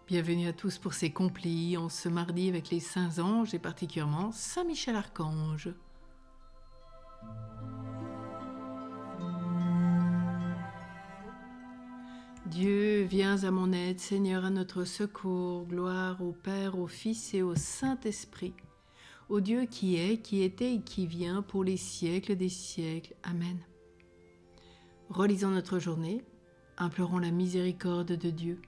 Bienvenue à tous pour ces complis en ce mardi avec les saints anges et particulièrement Saint Michel Archange. Dieu, viens à mon aide, Seigneur, à notre secours, gloire au Père, au Fils et au Saint-Esprit, au Dieu qui est, qui était et qui vient pour les siècles des siècles. Amen. Relisons notre journée, implorons la miséricorde de Dieu.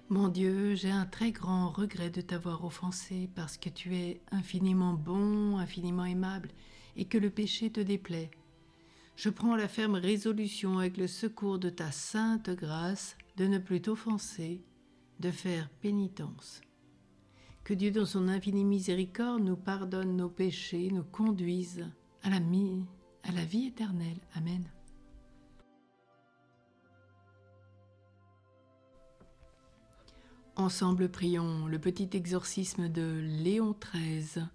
Mon Dieu, j'ai un très grand regret de t'avoir offensé parce que tu es infiniment bon, infiniment aimable et que le péché te déplaît. Je prends la ferme résolution avec le secours de ta sainte grâce de ne plus t'offenser, de faire pénitence. Que Dieu dans son infinie miséricorde nous pardonne nos péchés, nous conduise à la vie éternelle. Amen. Ensemble, prions le petit exorcisme de Léon XIII.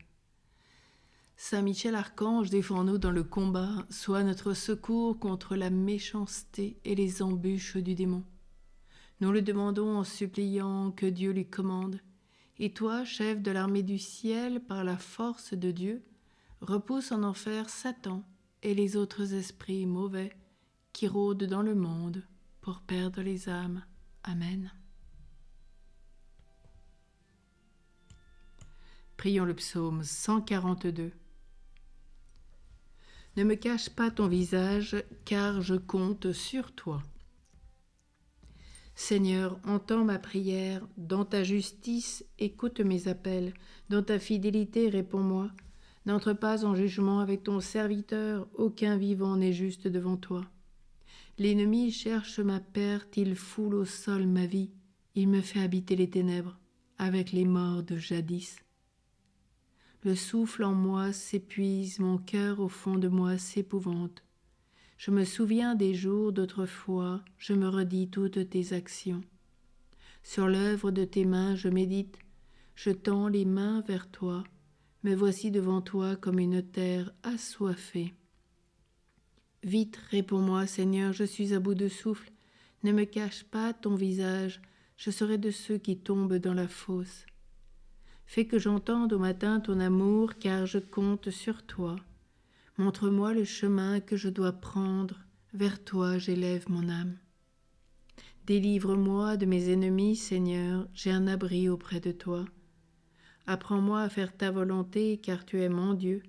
Saint Michel Archange, défends-nous dans le combat, sois notre secours contre la méchanceté et les embûches du démon. Nous le demandons en suppliant que Dieu lui commande. Et toi, chef de l'armée du ciel, par la force de Dieu, repousse en enfer Satan et les autres esprits mauvais qui rôdent dans le monde pour perdre les âmes. Amen. Prions le psaume 142. Ne me cache pas ton visage, car je compte sur toi. Seigneur, entends ma prière, dans ta justice, écoute mes appels, dans ta fidélité, réponds-moi. N'entre pas en jugement avec ton serviteur, aucun vivant n'est juste devant toi. L'ennemi cherche ma perte, il foule au sol ma vie, il me fait habiter les ténèbres, avec les morts de jadis. Le souffle en moi s'épuise, mon cœur au fond de moi s'épouvante. Je me souviens des jours d'autrefois, je me redis toutes tes actions. Sur l'œuvre de tes mains je médite, je tends les mains vers toi, me voici devant toi comme une terre assoiffée. Vite, réponds-moi, Seigneur, je suis à bout de souffle, ne me cache pas ton visage, je serai de ceux qui tombent dans la fosse. Fais que j'entende au matin ton amour, car je compte sur toi. Montre-moi le chemin que je dois prendre, vers toi j'élève mon âme. Délivre-moi de mes ennemis, Seigneur, j'ai un abri auprès de toi. Apprends-moi à faire ta volonté, car tu es mon Dieu.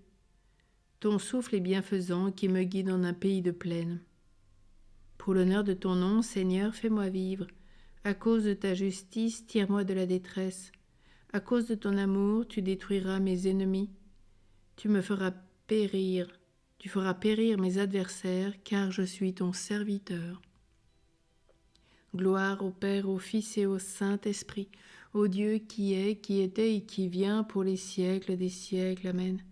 Ton souffle est bienfaisant qui me guide en un pays de plaine. Pour l'honneur de ton nom, Seigneur, fais-moi vivre. À cause de ta justice, tire-moi de la détresse. À cause de ton amour, tu détruiras mes ennemis. Tu feras périr mes adversaires, car je suis ton serviteur. Gloire au Père, au Fils et au Saint-Esprit, au Dieu qui est, qui était et qui vient pour les siècles des siècles. Amen.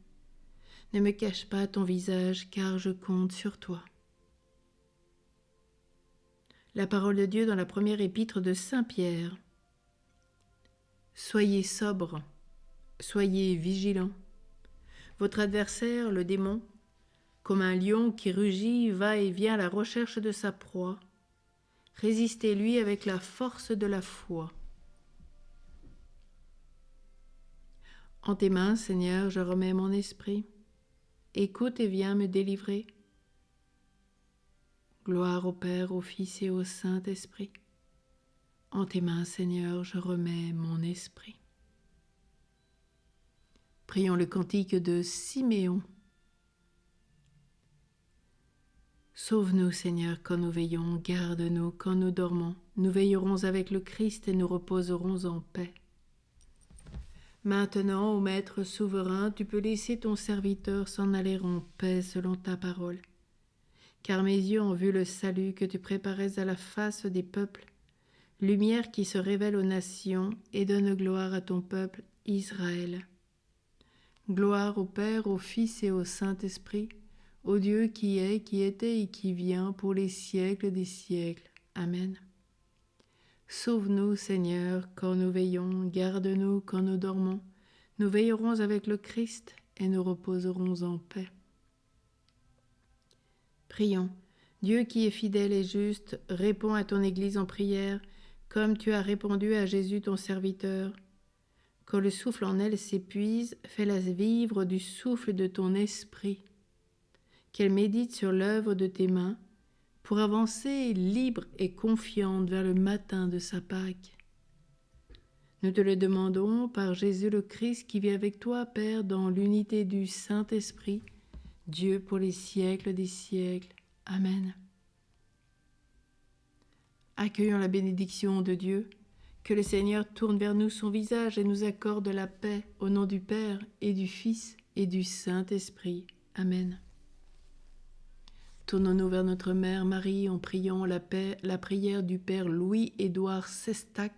Ne me cache pas ton visage, car je compte sur toi. La parole de Dieu dans la première épître de Saint Pierre. Soyez sobres, soyez vigilants. Votre adversaire, le démon, comme un lion qui rugit, va et vient à la recherche de sa proie. Résistez-lui avec la force de la foi. En tes mains, Seigneur, je remets mon esprit. Écoute et viens me délivrer. Gloire au Père, au Fils et au Saint-Esprit. En tes mains, Seigneur, je remets mon esprit. Prions le cantique de Siméon. Sauve-nous, Seigneur, quand nous veillons, garde-nous quand nous dormons. Nous veillerons avec le Christ et nous reposerons en paix. Maintenant, ô Maître souverain, tu peux laisser ton serviteur s'en aller en paix selon ta parole. Car mes yeux ont vu le salut que tu préparais à la face des peuples, lumière qui se révèle aux nations et donne gloire à ton peuple, Israël. Gloire au Père, au Fils et au Saint-Esprit, au Dieu qui est, qui était et qui vient pour les siècles des siècles. Amen. Sauve-nous, Seigneur, quand nous veillons, garde-nous quand nous dormons. Nous veillerons avec le Christ et nous reposerons en paix. Prions. Dieu qui est fidèle et juste, réponds à ton Église en prière, comme tu as répondu à Jésus ton serviteur. Quand le souffle en elle s'épuise, fais-la vivre du souffle de ton esprit. Qu'elle médite sur l'œuvre de tes mains, pour avancer libre et confiante vers le matin de sa Pâque. Nous te le demandons par Jésus le Christ qui vit avec toi, Père, dans l'unité du Saint-Esprit, Dieu pour les siècles des siècles. Amen. Accueillons la bénédiction de Dieu. Que le Seigneur tourne vers nous son visage et nous accorde la paix au nom du Père et du Fils et du Saint-Esprit. Amen. Tournons-nous vers notre Mère Marie en priant la prière du Père Louis-Édouard Sestac,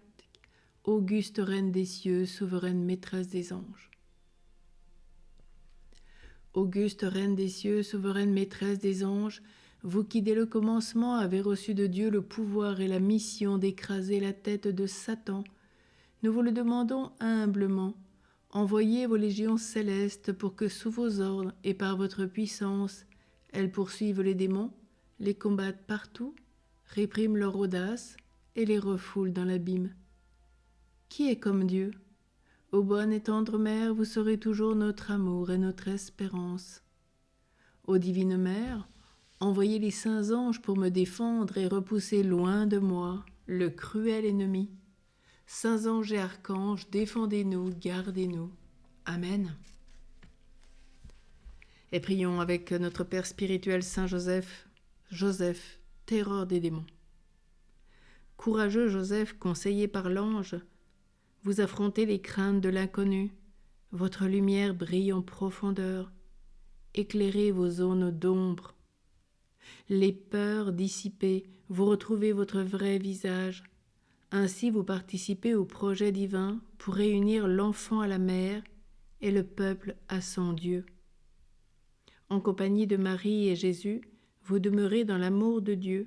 auguste Reine des cieux, souveraine maîtresse des anges. Auguste Reine des cieux, souveraine maîtresse des anges, vous qui dès le commencement avez reçu de Dieu le pouvoir et la mission d'écraser la tête de Satan, nous vous le demandons humblement. Envoyez vos légions célestes pour que sous vos ordres et par votre puissance, elles poursuivent les démons, les combattent partout, répriment leur audace et les refoulent dans l'abîme. Qui est comme Dieu ? Ô bonne et tendre Mère, vous serez toujours notre amour et notre espérance. Ô divine Mère, envoyez les saints anges pour me défendre et repousser loin de moi le cruel ennemi. Saints anges et archanges, défendez-nous, gardez-nous. Amen. Et prions avec notre Père spirituel Saint Joseph. Joseph, terreur des démons. Courageux Joseph, conseillé par l'ange, vous affrontez les craintes de l'inconnu. Votre lumière brille en profondeur. Éclairez vos zones d'ombre. Les peurs dissipées, vous retrouvez votre vrai visage. Ainsi vous participez au projet divin pour réunir l'enfant à la mère et le peuple à son Dieu. En compagnie de Marie et Jésus, vous demeurez dans l'amour de Dieu.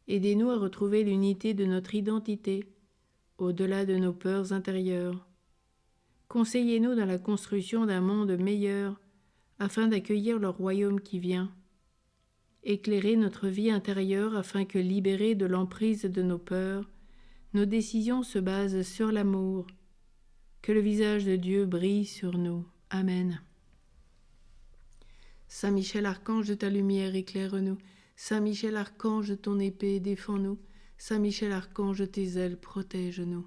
Aidez-nous à retrouver l'unité de notre identité, au-delà de nos peurs intérieures. Conseillez-nous dans la construction d'un monde meilleur, afin d'accueillir le royaume qui vient. Éclairez notre vie intérieure afin que, libérés de l'emprise de nos peurs, nos décisions se basent sur l'amour. Que le visage de Dieu brille sur nous. Amen. Saint Michel, archange de ta lumière, éclaire-nous. Saint Michel, archange de ton épée, défends-nous. Saint Michel, archange de tes ailes, protège-nous.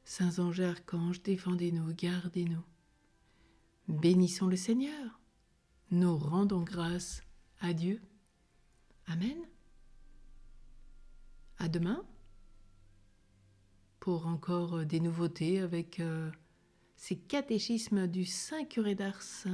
Saints anges et archanges, défendez-nous, gardez-nous. Bénissons le Seigneur. Nous rendons grâce à Dieu. Amen. À demain pour encore des nouveautés avec ces catéchismes du Saint Curé d'Ars.